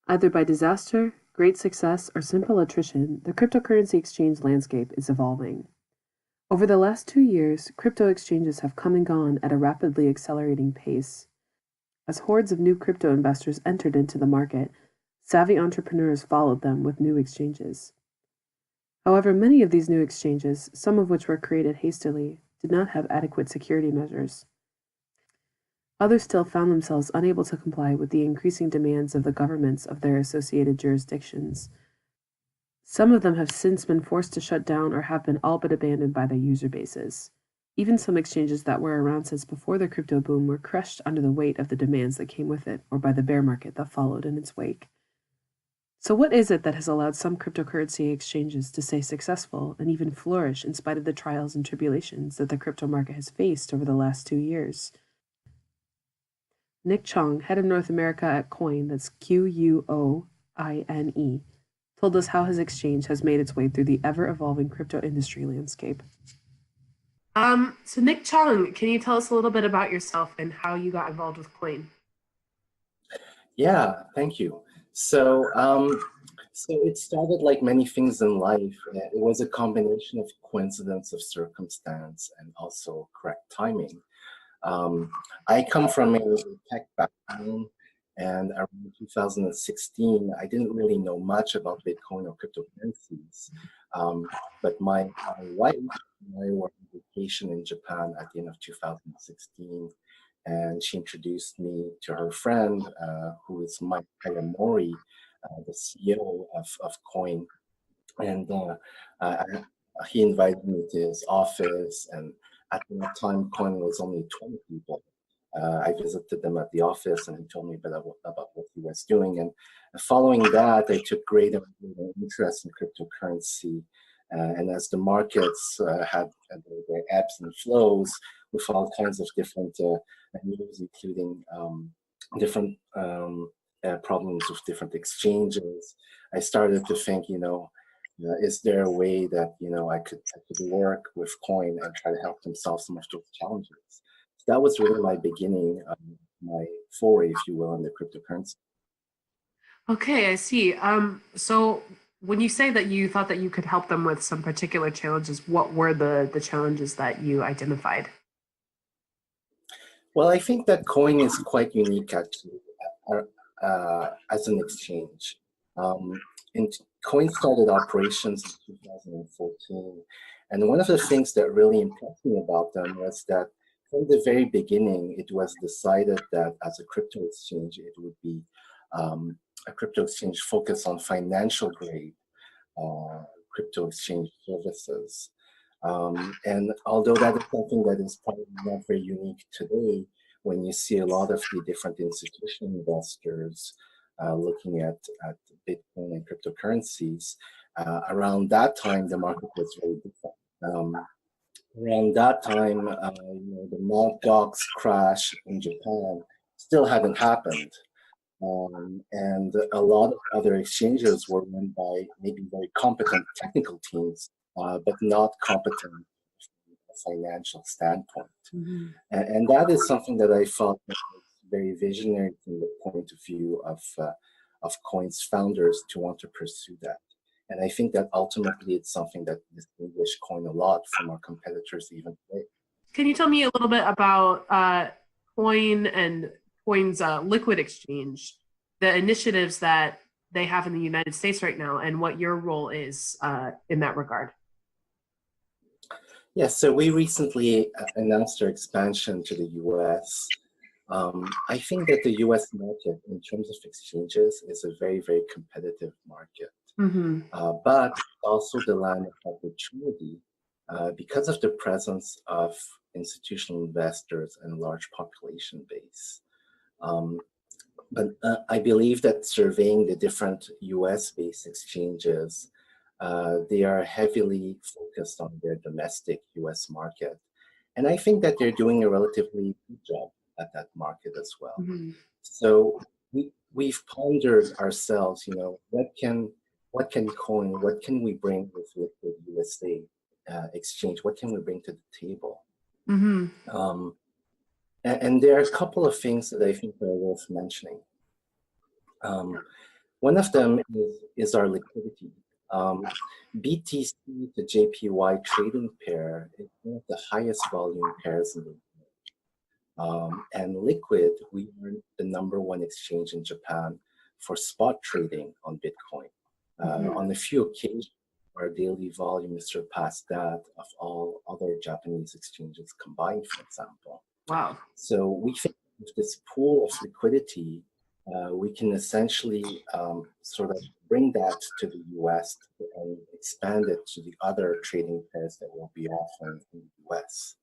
Either by disaster, great success, or simple attrition, the cryptocurrency exchange landscape is evolving. Over the last 2 years, crypto exchanges have come and gone at a rapidly accelerating pace. As hordes of new crypto investors entered into the market, savvy entrepreneurs followed them with new exchanges. However, many of these new exchanges, some of which were created hastily, did not have adequate security measures. Others still found themselves unable to comply with the increasing demands of the governments of their associated jurisdictions. Some of them have since been forced to shut down or have been all but abandoned by their user bases. Even some exchanges that were around since before the crypto boom were crushed under the weight of the demands that came with it or by the bear market that followed in its wake. So what is it that has allowed some cryptocurrency exchanges to stay successful and even flourish in spite of the trials and tribulations that the crypto market has faced over the last 2 years? Nick Chong, head of North America at Quoine, that's Quoine, told us how his exchange has made its way through the ever-evolving crypto industry landscape. So Nick Chong, can you tell us a little bit about yourself and how you got involved with Quoine? Yeah, thank you. So it started like many things in life. It was a combination of coincidence of circumstance and also correct timing. I come from a tech background, and around 2016, I didn't really know much about Bitcoin or cryptocurrencies. But my wife and I were on vacation in Japan at the end of 2016, and she introduced me to her friend, who is Mike Hayamori, the CEO of Coin. And I, he invited me to his office, and at that time, Coin was only 20 people. I visited them at the office, and he told me about what he was doing. And following that, I took great interest in cryptocurrency. And as the markets had their ebbs and flows with all kinds of different news, including different problems with different exchanges, I started to think, is there a way that I could work with Coin and try to help them solve some of those challenges? So that was really my beginning, my foray, if you will, in the cryptocurrency. Okay, I see. So when you say that you thought that you could help them with some particular challenges, what were the challenges that you identified? Well, I think that Coin is quite unique actually as an exchange. Um, and Coin started operations in 2014, and one of the things that really impressed me about them was that from the very beginning, it was decided that as a crypto exchange, it would be a crypto exchange focused on financial grade uh, crypto exchange services. And although that is something that is probably not very unique today, when you see a lot of the different institutional investors looking at Bitcoin and cryptocurrencies, around that time the market was very different. Around that time, the Mt. Gox crash in Japan still hadn't happened. And a lot of other exchanges were run by maybe very competent technical teams, but not competent from a financial standpoint. Mm-hmm. And that is something that I felt was very visionary from the point of view of Coin's founders to want to pursue that. And I think that ultimately it's something that distinguished Coin a lot from our competitors even today. Can you tell me a little bit about Quoine and Quoine's liquid exchange, the initiatives that they have in the United States right now, and what your role is in that regard? Yes, so we recently announced our expansion to the US. I think that the US market, in terms of exchanges, is a very, very competitive market. Mm-hmm. But also the land of opportunity because of the presence of institutional investors and large population base. Um, but I believe that surveying the different US-based exchanges, they are heavily focused on their domestic US market. And I think that they're doing a relatively good job at that market as well. Mm-hmm. So we've pondered ourselves, what can Coin, what can we bring with Liquid USA exchange? What can we bring to the table? Mm-hmm. Um, and there are a couple of things that I think are worth mentioning. Um, One of them is our liquidity. BTC to JPY trading pair is one of the highest volume pairs in the world. And Liquid, we are the #1 exchange in Japan for spot trading on Bitcoin. On a few occasions, our daily volume has surpassed that of all other Japanese exchanges combined, for example. Wow. So we think with this pool of liquidity, we can essentially sort of bring that to the US and expand it to the other trading pairs that we'll be offering in the US.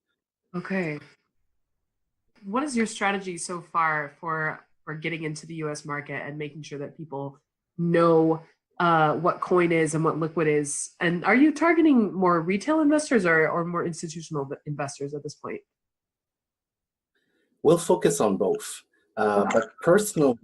Okay. What is your strategy so far for getting into the US market and making sure that people know what Quoine is and what Liquid is? And are you targeting more retail investors or more institutional investors at this point? We'll focus on both. But personally,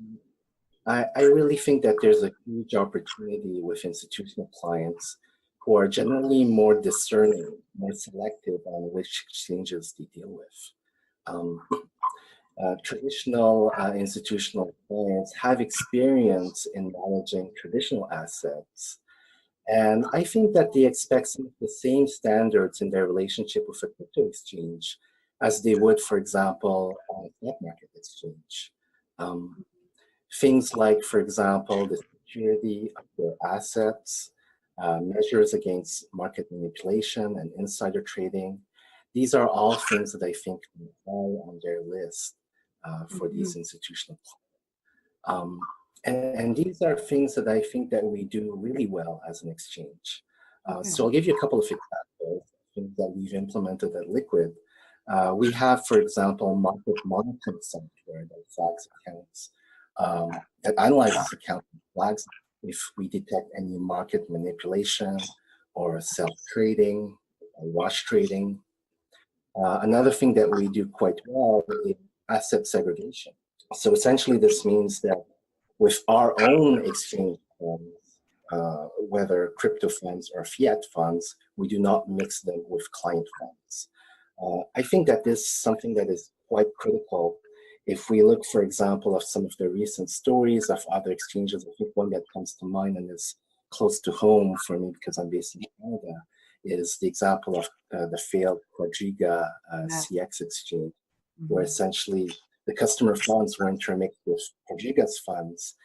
I really think that there's a huge opportunity with institutional clients who are generally more discerning, more selective on which exchanges they deal with. Traditional institutional clients have experience in managing traditional assets. And I think that they expect some of the same standards in their relationship with a crypto exchange as they would, for example, on a stock market exchange. Things like, for example, the security of their assets, measures against market manipulation and insider trading. These are all things that I think are on their list for these institutional clients. And these are things that I think that we do really well as an exchange. So I'll give you a couple of examples, things that we've implemented at Liquid. We have, for example, market monitoring software that flags accounts, that analyzes accounts and flags if we detect any market manipulation or self-trading or wash trading. Another thing that we do quite well is asset segregation. So essentially this means that with our own exchange funds, whether crypto funds or fiat funds, we do not mix them with client funds. I think that this is something that is quite critical. If we look, for example, of some of the recent stories of other exchanges, I think one that comes to mind and is close to home for me because I'm based in Canada is the example of the failed Quadriga CX exchange, where essentially the customer funds were intermixed with Quadriga's funds.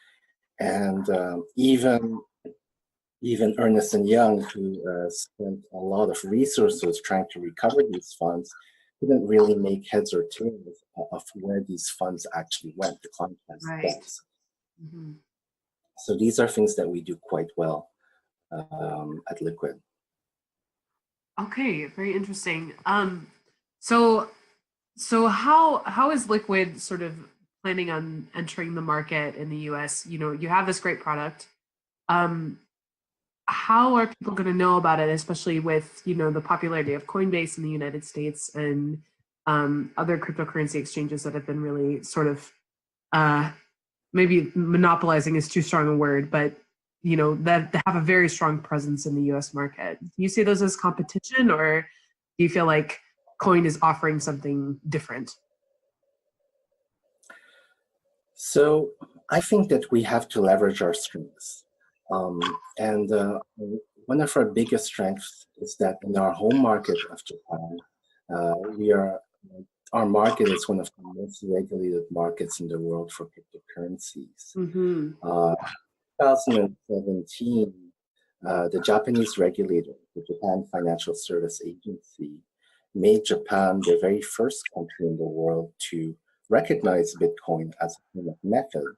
And even Ernst & Young, who spent a lot of resources trying to recover these funds, couldn't really make heads or tails of where these funds actually went, the client funds. So these are things that we do quite well at Liquid. Okay, very interesting. So how is Liquid sort of planning on entering the market in the US? You know, you have this great product. How are people going to know about it, especially with, you know, the popularity of Coinbase in the United States and other cryptocurrency exchanges that have been really sort of maybe monopolizing is too strong a word, but you know, that have a very strong presence in the US market. Do you see those as competition, or do you feel like Quoine is offering something different? So I think that we have to leverage our strengths. And one of our biggest strengths is that in our home market of Japan, our market is one of the most regulated markets in the world for cryptocurrencies. 2017, the Japanese regulator, the Japan Financial Service Agency, made Japan the very first country in the world to recognize Bitcoin as a payment method.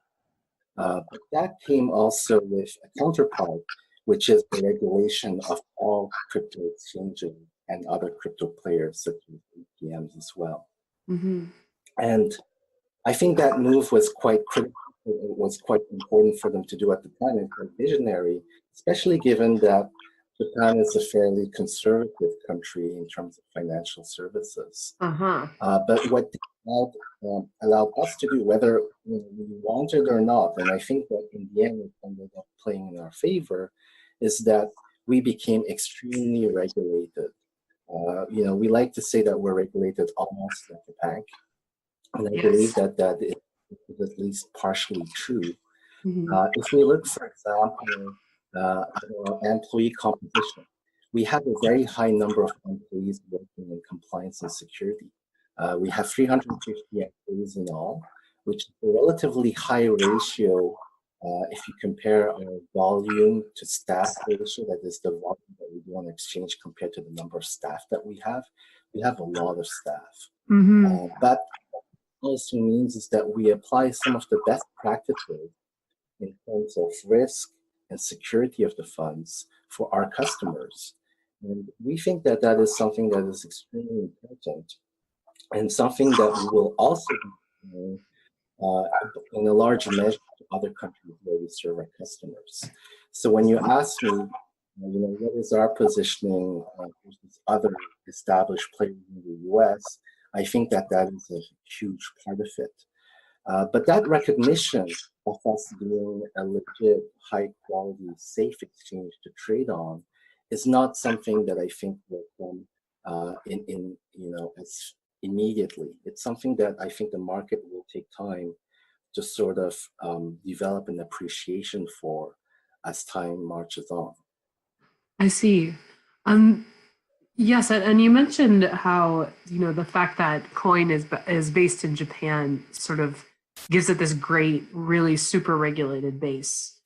But that came also with a counterpart, which is the regulation of all crypto exchanges and other crypto players, such as ATMs as well. And I think that move was quite critical. It was quite important for them to do at the time and quite visionary, especially given that Japan is a fairly conservative country in terms of financial services. But what allowed us to do, whether we wanted or not, and I think that in the end it ended up playing in our favor, is that we became extremely regulated. You know, we like to say that we're regulated almost like a bank, and I believe that that is at least partially true. If we look, for example, at our employee composition, we have a very high number of employees working in compliance and security. We have 350 employees in all, which is a relatively high ratio if you compare our volume to staff ratio, that is the volume that we do on exchange compared to the number of staff that we have. We have a lot of staff. But also means is that we apply some of the best practices in terms of risk and security of the funds for our customers. And we think that that is something that is extremely important and something that we will also be doing in a large measure to other countries where we serve our customers. So when you ask me, what is our positioning versus other established players in the US, I think that that is a huge part of it. But that recognition of us being a legit, high quality, safe exchange to trade on is not something that I think will come as immediately. It's something that I think the market will take time to sort of develop an appreciation for as time marches on. I see. Yes, and you mentioned how the fact that Quoine is based in Japan sort of gives it this great, really super regulated base.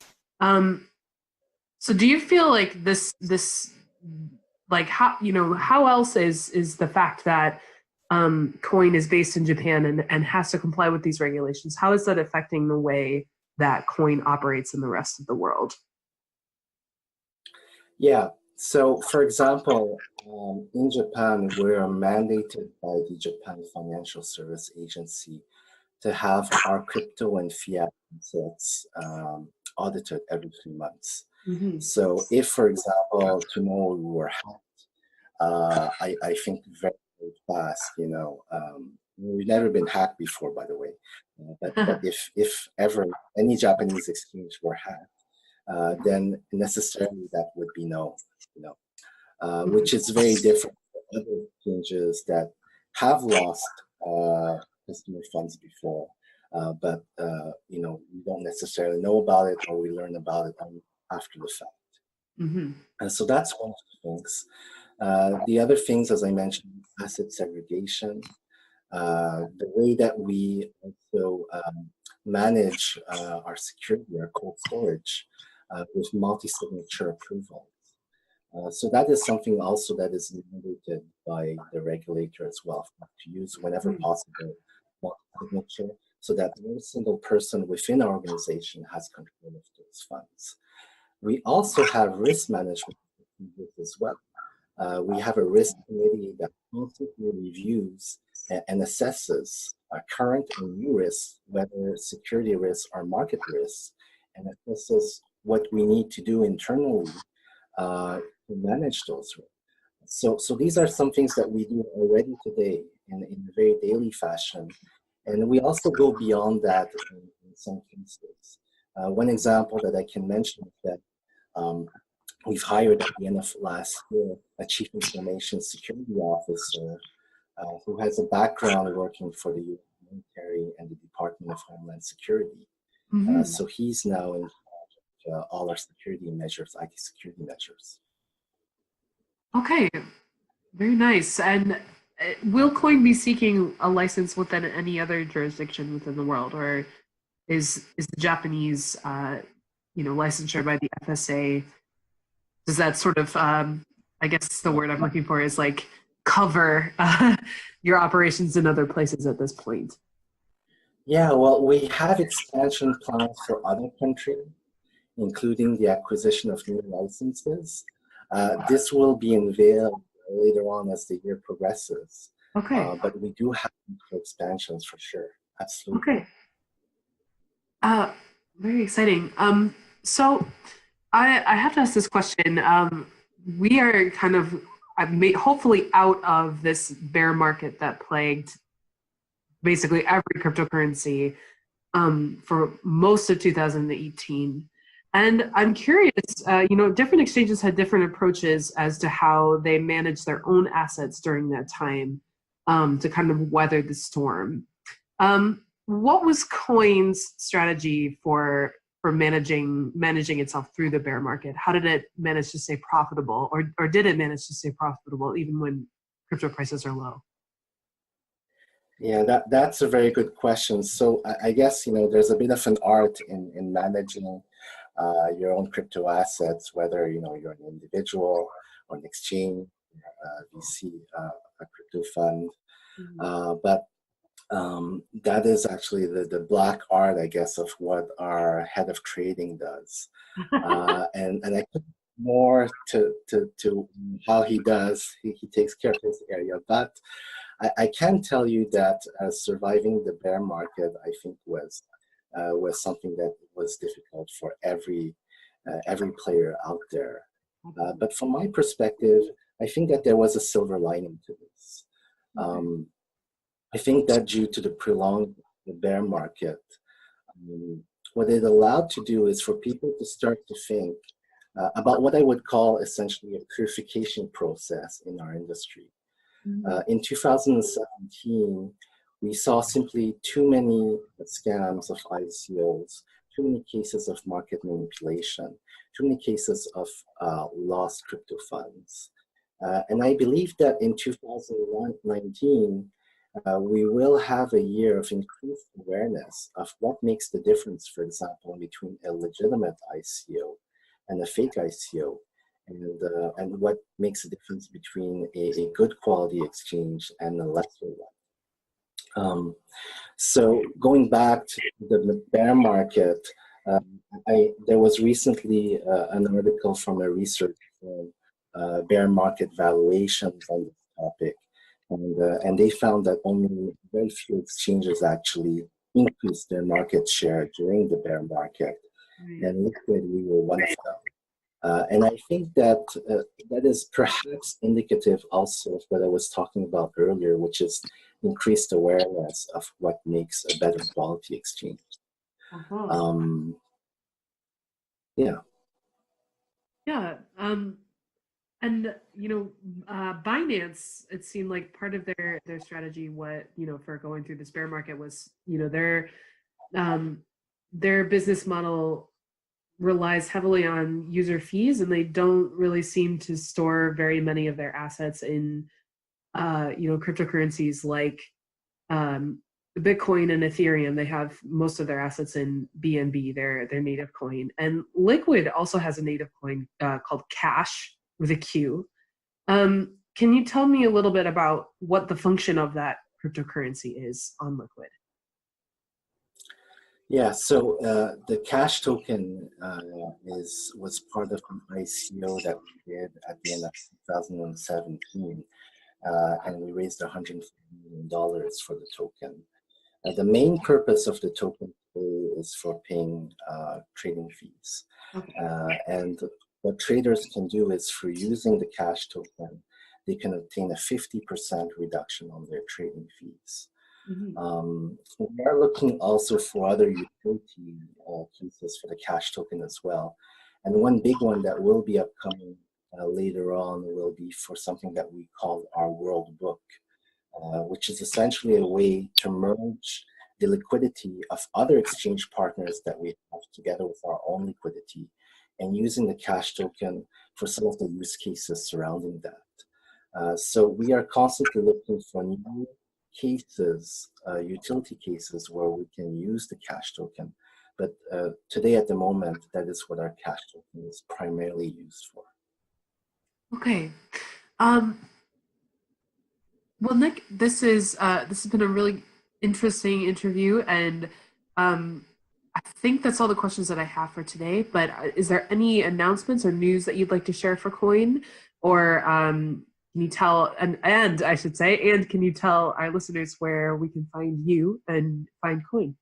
So do you feel like this like how else is the fact that Quoine is based in Japan and has to comply with these regulations, how is that affecting the way that Quoine operates in the rest of the world? Yeah. So, for example, in Japan, we are mandated by the Japan Financial Service Agency to have our crypto and fiat assets audited every 3 months. So, if, for example, tomorrow we were hacked, I think very, very fast, we've never been hacked before, by the way. But if ever any Japanese exchange were hacked, then necessarily that would be known, which is very different from other exchanges that have lost customer funds before, but we don't necessarily know about it, or we learn about it after the fact. And so that's one of the things. The other things, as I mentioned, asset segregation, the way that we also manage our security, our cold storage, with multi-signature approvals. So that is something also that is mandated by the regulator as well, to use whenever possible multi-signature, so that no single person within our organization has control of those funds. We also have risk management as well. We have a risk committee that constantly reviews and assesses current and new risks, whether security risks or market risks, and assesses what we need to do internally to manage those risks. So these are some things that we do already today in a very daily fashion. And we also go beyond that in some cases. One example that I can mention is that we've hired at the end of last year a chief information security officer who has a background working for the US military and the Department of Homeland Security. So he's now in charge of all our security measures, IT security measures. Okay, very nice. And will Quoine be seeking a license within any other jurisdiction within the world, or is the Japanese, licensure by the FSA? Does that sort of, I guess the word I'm looking for is like cover your operations in other places at this point? Yeah, well, we have expansion plans for other countries, including the acquisition of new licenses. This will be unveiled later on as the year progresses. Okay. But we do have expansions for sure. Absolutely. Okay. Very exciting. So I have to ask this question. We are kind of hopefully out of this bear market that plagued basically every cryptocurrency for most of 2018. And I'm curious, different exchanges had different approaches as to how they manage their own assets during that time to kind of weather the storm. What was Quoine's strategy for for managing itself through the bear market? How did it manage to stay profitable, or did it manage to stay profitable even when crypto prices are low? Yeah, that's a very good question. So I guess, there's a bit of an art in managing your own crypto assets, whether, you're an individual or an exchange, VC, a crypto fund. But that is actually the black art, I guess, of what our head of trading does. And I think more to how he does, he takes care of his area. But I can tell you that surviving the bear market, I think, was something that was difficult for every player out there. But from my perspective, I think that there was a silver lining to this. I think that due to the prolonged bear market, what it allowed to do is for people to start to think about what I would call essentially a purification process in our industry. In 2017, we saw simply too many scams of ICOs, too many cases of market manipulation, too many cases of lost crypto funds. And I believe that in 2019, we will have a year of increased awareness of what makes the difference, for example, between a legitimate ICO and a fake ICO, and what makes a difference between a good quality exchange and a lesser one. So going back to the bear market, there was recently an article from a research firm, bear market valuations on this topic, and they found that only very few exchanges actually increased their market share during the bear market, and Liquid, we were one of them. And I think that that is perhaps indicative also of what I was talking about earlier, which is increased awareness of what makes a better quality exchange. Yeah. Yeah. And Binance, it seemed like part of their strategy, for going through this bear market was, their business model relies heavily on user fees, and they don't really seem to store very many of their assets in cryptocurrencies like Bitcoin and Ethereum. They have most of their assets in BNB, their native coin. And Liquid also has a native coin called Cash with a Q. Can you tell me a little bit about what the function of that cryptocurrency is on Liquid? Yeah, so the Cash token was part of an ICO that we did at the end of 2017, and we raised $150 million for the token. The main purpose of the token is for paying trading fees. Okay. And what traders can do is, for using the Cash token, they can obtain a 50% reduction on their trading fees. We are looking also for other utility cases for the Cash token as well. And one big one that will be upcoming later on will be for something that we call our World Book, which is essentially a way to merge the liquidity of other exchange partners that we have together with our own liquidity, and using the Cash token for some of the use cases surrounding that. So we are constantly looking for new cases, utility cases where we can use the Cash token. But today, at the moment, that is what our Cash token is primarily used for. Okay. Well, Nick, this has been a really interesting interview, and I think that's all the questions that I have for today. But is there any announcements or news that you'd like to share for Quoine, or can you tell and I should say, and can you tell our listeners where we can find you and find Quoine?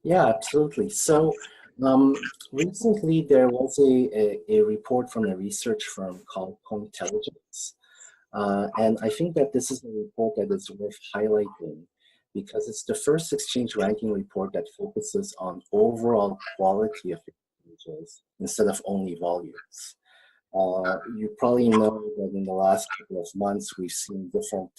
Yeah, absolutely. So recently there was a report from a research firm called Quintelligence. And I think that this is a report that is worth highlighting because it's the first exchange ranking report that focuses on overall quality of exchanges instead of only volumes. You probably know that in the last couple of months, we've seen different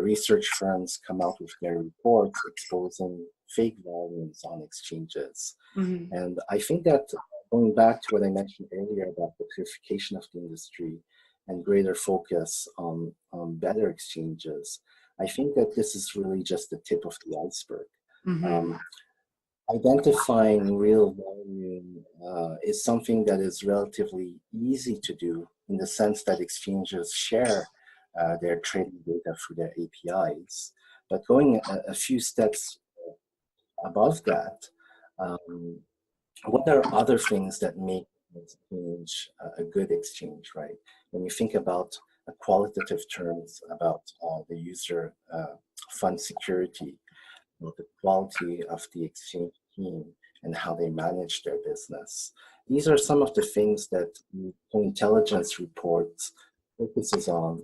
research firms come out with their reports exposing fake volumes on exchanges. Mhm. And I think that going back to what I mentioned earlier about the purification of the industry and greater focus on better exchanges, I think that this is really just the tip of the iceberg. Mhm. Identifying real volume is something that is relatively easy to do in the sense that exchanges share their trading data through their APIs. But going a few steps above that, um, what are other things that make an exchange a good exchange, right? When you think about qualitative terms about the user fund security, the quality of the exchange team and how they manage their business. These are some of the things that the intelligence report focuses on.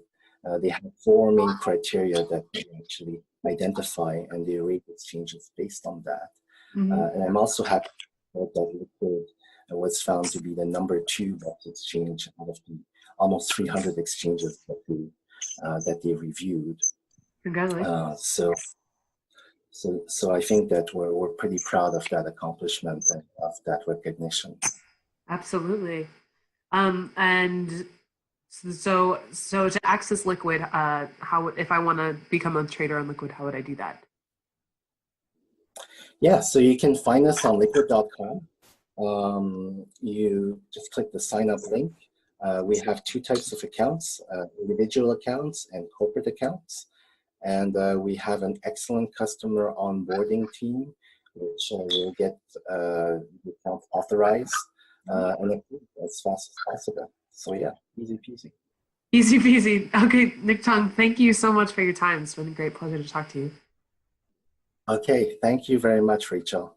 They have four main criteria that they actually identify, and they rate exchanges based on that. Mhm. And I'm also happy that Liquid was found to be the #2 best exchange out of the almost 300 exchanges that they reviewed. Congratulations. So I think that we're pretty proud of that accomplishment and of that recognition. Absolutely. And so to access Liquid, how if I want to become a trader on Liquid, how would I do that? Yeah, so you can find us on liquid.com. You just click the sign up link. We have two types of accounts, individual accounts and corporate accounts. And we have an excellent customer onboarding team, which will get the account authorized and approved as fast as possible. So yeah, easy peasy. Easy peasy. Okay, Nick Chong, thank you so much for your time. It's been a great pleasure to talk to you. Okay, thank you very much, Rachel.